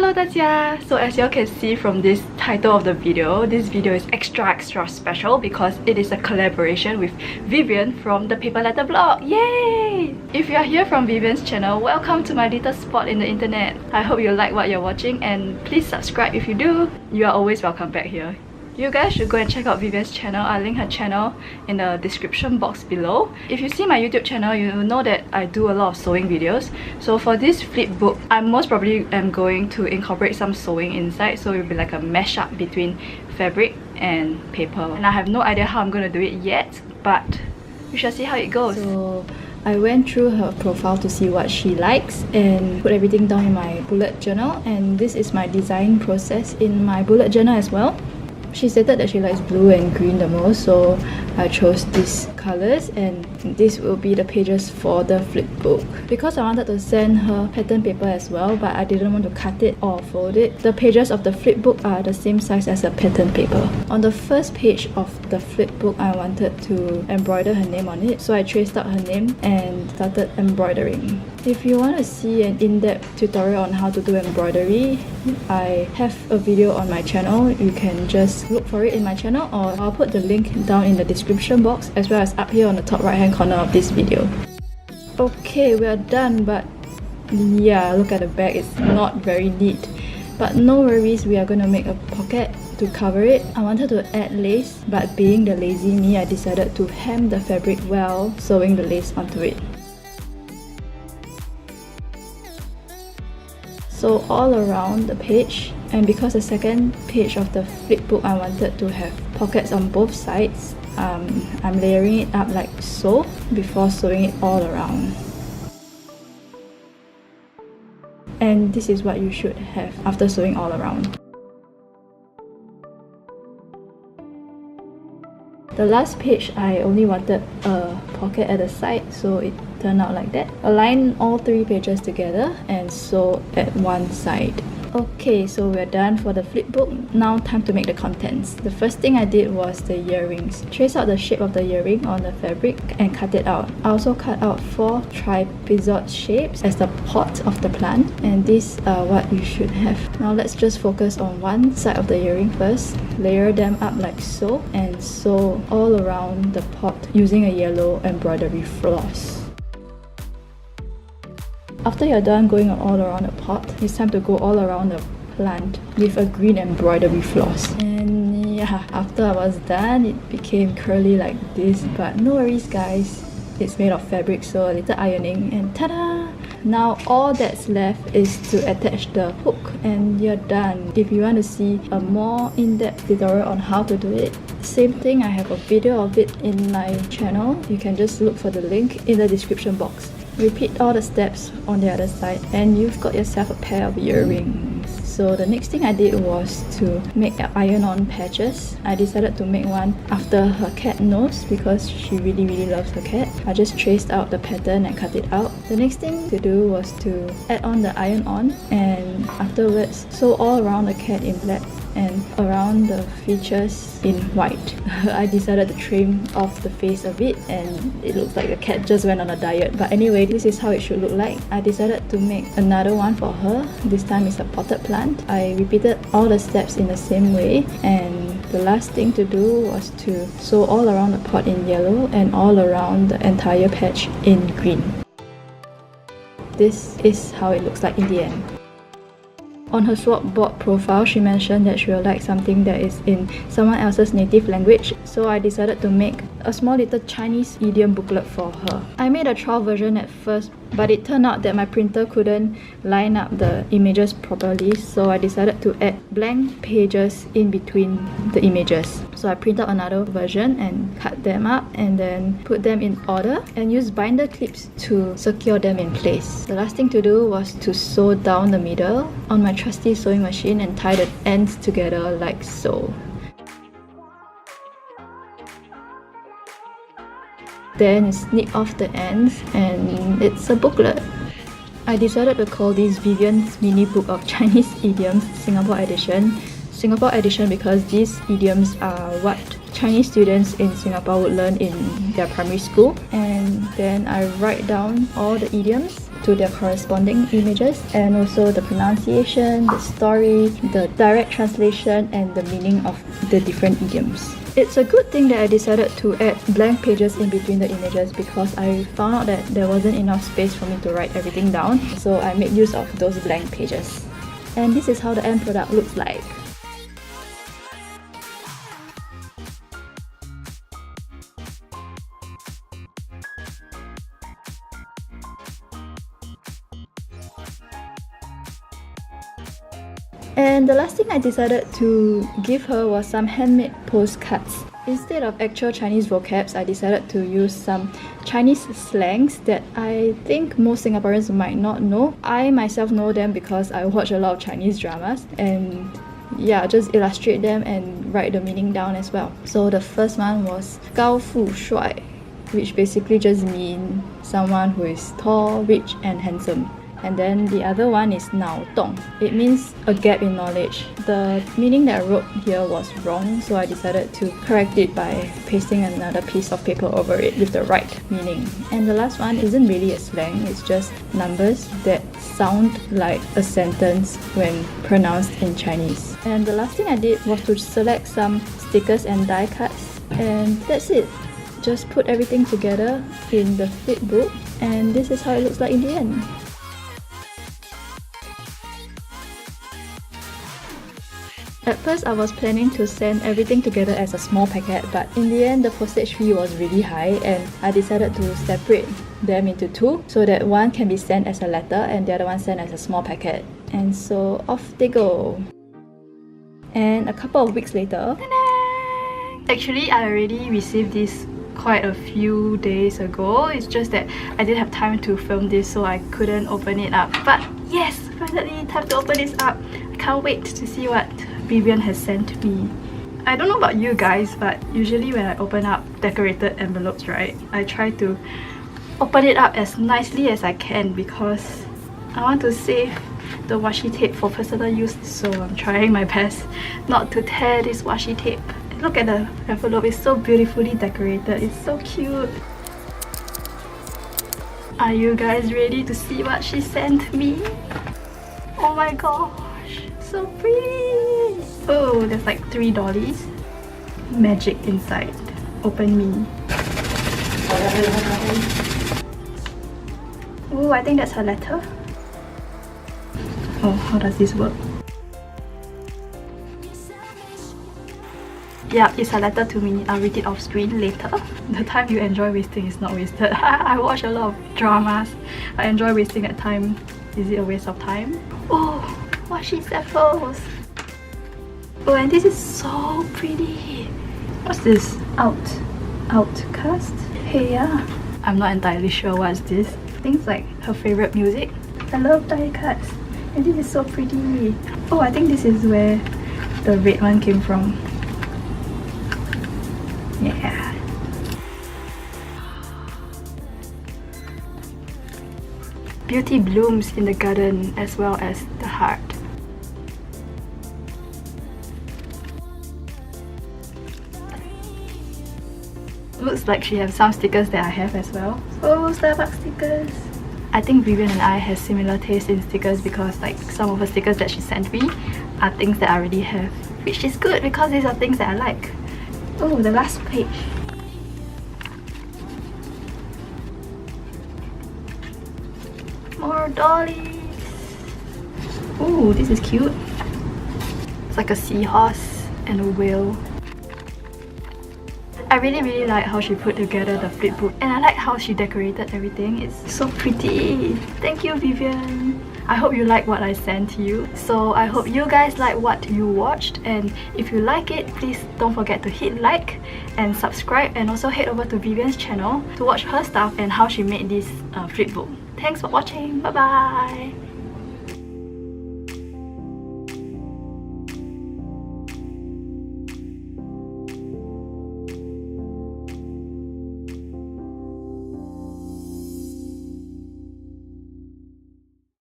Hello 大家! So as you all can see from this title of the video, this video is extra special because it is a collaboration with Vivian from the Paper Letter blog. Yay! If you are here from Vivian's channel, welcome to my little spot in the internet. I hope you like what you're watching and please subscribe if you do. You are always welcome back here. You guys should go and check out Vivian's channel. I'll link her channel in the description box below. If you see my YouTube channel, you know that I do a lot of sewing videos. So for this flipbook, I most probably am going to incorporate some sewing inside. So it will be like a mashup between fabric and paper. And I have no idea how I'm going to do it yet, but we shall see how it goes. So I went through her profile to see what she likes and put everything down in my bullet journal. And this is my design process in my bullet journal as well. She stated that she likes blue and green the most, so I chose these colors, and this will be the pages for the flipbook. Because I wanted to send her pattern paper as well, but I didn't want to cut it or fold it. The pages of the flipbook are the same size as the pattern paper. On the first page of the flipbook, I wanted to embroider her name on it, so I traced out her name and started embroidering. If you want to see an in-depth tutorial on how to do embroidery, I have a video on my channel. You can just look for it in my channel, or I'll put the link down in the description box as well as up here on the top right hand corner of this video. Okay, we are done, but yeah, look at the back, it's not very neat. But no worries, we are going to make a pocket to cover it. I wanted to add lace, but being the lazy me, I decided to hem the fabric while sewing the lace onto it. So all around the page, and because the second page of the flipbook I wanted to have pockets on both sides, I'm layering it up like so before sewing it all around. And this is what you should have after sewing all around. The last page, I only wanted a pocket at the side, so it turned out like that. Align all three pages together and sew at one side. Okay, so we're done for the flipbook. Now time to make the contents. The first thing I did was the earrings. Trace out the shape of the earring on the fabric and cut it out. I also cut out 4 trapezoid shapes as the pot of the plant, and these are what you should have. Now let's just focus on one side of the earring first. Layer them up like so and sew all around the pot using a yellow embroidery floss. After you're done going all around the pot, it's time to go all around the plant with a green embroidery floss. And yeah, after I was done, it became curly like this, but no worries guys, it's made of fabric, so a little ironing and ta-da! Now all that's left is to attach the hook and you're done. If you want to see a more in-depth tutorial on how to do it, same thing, I have a video of it in my channel. You can just look for the link in the description box. Repeat all the steps on the other side and you've got yourself a pair of earrings. So the next thing I did was to make iron-on patches. I decided to make one after her cat nose because she really loves her cat. I just traced out the pattern and cut it out. The next thing to do was to add on the iron-on and afterwards sew all around the cat in black and around the features in white. I decided to trim off the face a bit and it looks like the cat just went on a diet. But anyway, this is how it should look like. I decided to make another one for her. This time it's a potted plant. I repeated all the steps in the same way, and the last thing to do was to sew all around the pot in yellow and all around the entire patch in green. This is how it looks like in the end. On her swap board profile, she mentioned that she would like something that is in someone else's native language, so I decided to make a small little Chinese idiom booklet for her. I made a trial version at first, but it turned out that my printer couldn't line up the images properly, so I decided to add blank pages in between the images. So I printed out another version and cut them up and then put them in order and use binder clips to secure them in place. The last thing to do was to sew down the middle on my trusty sewing machine and tie the ends together like so. Then snip off the ends and it's a booklet. I decided to call this Vivian's Mini Book of Chinese Idioms Singapore Edition. Singapore Edition because these idioms are what Chinese students in Singapore would learn in their primary school. And then I write down all the idioms to their corresponding images, and also the pronunciation, the story, the direct translation, and the meaning of the different idioms. It's a good thing that I decided to add blank pages in between the images because I found out that there wasn't enough space for me to write everything down, so I made use of those blank pages. And this is how the end product looks like. And the last thing I decided to give her was some handmade postcards. Instead of actual Chinese vocabs, I decided to use some Chinese slangs that I think most Singaporeans might not know. I myself know them because I watch a lot of Chinese dramas, and yeah, just illustrate them and write the meaning down as well. So the first one was 高富帅, which basically just means someone who is tall, rich and handsome. And then the other one is 脑洞. It means a gap in knowledge. The meaning that I wrote here was wrong, so I decided to correct it by pasting another piece of paper over it with the right meaning. And the last one isn't really a slang, it's just numbers that sound like a sentence when pronounced in Chinese. And the last thing I did was to select some stickers and die cuts, and that's it. Just put everything together in the Flipbook, and this is how it looks like in the end. At first, I was planning to send everything together as a small packet, but in the end, the postage fee was really high, and I decided to separate them into two so that one can be sent as a letter and the other one sent as a small packet. And so off they go. And a couple of weeks later, actually, I already received this quite a few days ago. It's just that I didn't have time to film this, so I couldn't open it up. But yes, finally time to open this up. I can't wait to see what Vivian has sent me. I don't know about you guys, but usually when I open up decorated envelopes, right, I try to open it up as nicely as I can because I want to save the washi tape for personal use, so I'm trying my best not to tear this washi tape. Look at the envelope, it's so beautifully decorated, it's so cute. Are you guys ready to see what she sent me? Oh my gosh, so pretty! Oh, there's like 3 dollies. Magic inside. Open me. Oh, I think that's her letter. Oh, how does this work? Yeah, it's a letter to me. I'll read it off screen later. The time you enjoy wasting is not wasted. I watch a lot of dramas. I enjoy wasting that time. Is it a waste of time? Oh, washi samples. Oh, and this is so pretty. What's this? Outcast? Hey, yeah. I'm not entirely sure what's this. I think it's like her favorite music. I love die cuts. And this is so pretty. Oh, I think this is where the red one came from. Yeah. Beauty blooms in the garden as well as the heart. Looks like she has some stickers that I have as well. Oh, Starbucks stickers! I think Vivian and I have similar taste in stickers because like some of the stickers that she sent me are things that I already have, which is good because these are things that I like. Oh, the last page. More dollies. Oh, this is cute. It's like a seahorse and a whale. I really like how she put together the flipbook, and I like how she decorated everything. It's so pretty. Thank you, Vivian. I hope you like what I sent to you. So I hope you guys like what you watched, and if you like it, please don't forget to hit like and subscribe, and also head over to Vivian's channel to watch her stuff and how she made this flipbook. Thanks for watching. Bye bye.